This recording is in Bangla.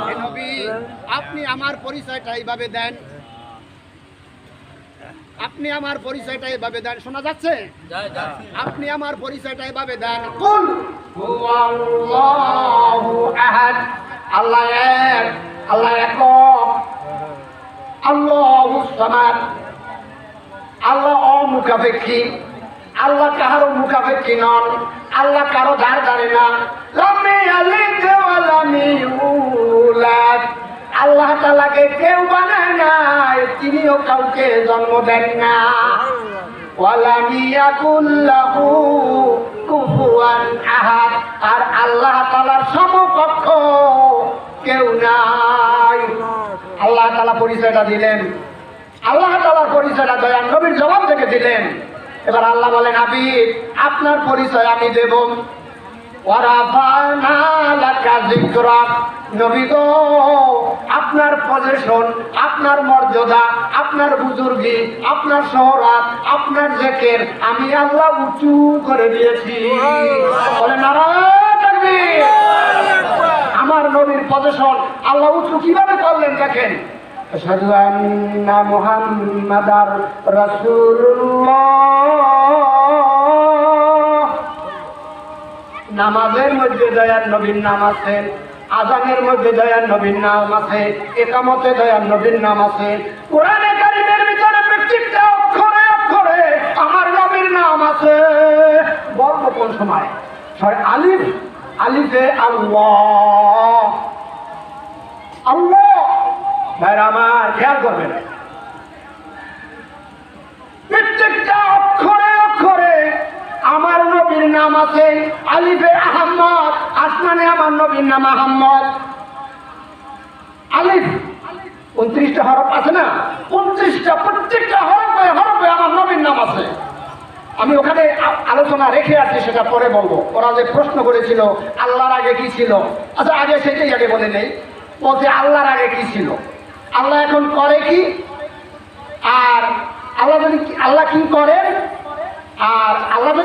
হে নবী, আপনি আমার পরিচয়টা এইভাবে দেন, আপনি আমার পরিচয়টা এইভাবে দেন। শোনা যাচ্ছে? আপনি আমার পরিচয়টা এইভাবে দেন, কুল হুয়াল্লাহু আহাদ, আল্লাহ এক, আল্লাহ একক, আল্লাহুস সামাদ, আল্লাহ অমুখাপেক্ষী, আল্লাহ কারো মুখাপেক্ষী নন, আল্লাহ কারো ধার ধারে না। লাম ইয়ালিদ ওয়া লাম ইউলাদ, আল্লাহ তাআলাকে কেউ বানায় নাই, তিনিও কাউকে জন্ম দেন না। ওয়া লাম ইয়াকুল লাহু কুফুয়ান আহাদ, আর আল্লাহ তাআলার সমকক্ষ কেউ নাই। আল্লাহ তাআলা পরিচয়টা দিলেন, আল্লাহ তাআলার পরিচয়টা দয়াল নবীর জবাব থেকে দিলেন। এবার আল্লাহ বলেন, হাবিব আপনার পরিচয় আমি দেব। ওয়ারাফানা লাকা যিকরাক, নবী গো আপনার পজিশন, আপনার মর্যাদা, আপনার বুজুর্গি, আপনার শহরাত, আপনার জিকির আমি আল্লাহ উঁচু করে দিয়েছি। বলে নারায়ে তাকবীর। আমার নবীর পজিশন আল্লাহ উঁচু কিভাবে করলেন দেখেন। আশহাদু আন্না মুহাম্মাদার রাসূলুল্লাহ। নামাজের মধ্যে দয়ার নবীর নাম আছে, আযানের মধ্যে দয়ার নবীর নাম আছে, ইকামতে দয়ার নবীর নাম আছে, কোরআনে কারীমের ভিতরে প্রত্যেকটা অক্ষরে অক্ষরে আমার নবীর নাম আছে। বলবো কোন সময়? আলিফ, আলিফে আল্লাহ, আল্লাহ। ভাইরা আমার খেয়াল করবেন, প্রত্যেকটা অক্ষরে অক্ষরে আমার নবীর নাম আছে। আলিফে আহমদ, আসমানে আমার নবীর নাম আহমদ। আলিফ 29টা হরফ আছে না, 29টা, প্রত্যেকটা হরফে হরফে আমার নবীর নাম আছে। আমি ওখানে আলোচনা রেখে আছি, সেটা পরে বলবো। ওরা যে প্রশ্ন করেছিল আল্লাহর আগে কি ছিল, আচ্ছা আগে সেটাই আগে বলে নেই। বলছে আল্লাহর আগে কি ছিল, আল্লাহ এখন করে কি, আর আল্লাহ যদি আল্লাহ কি করেন, আর আল্লাহ যদি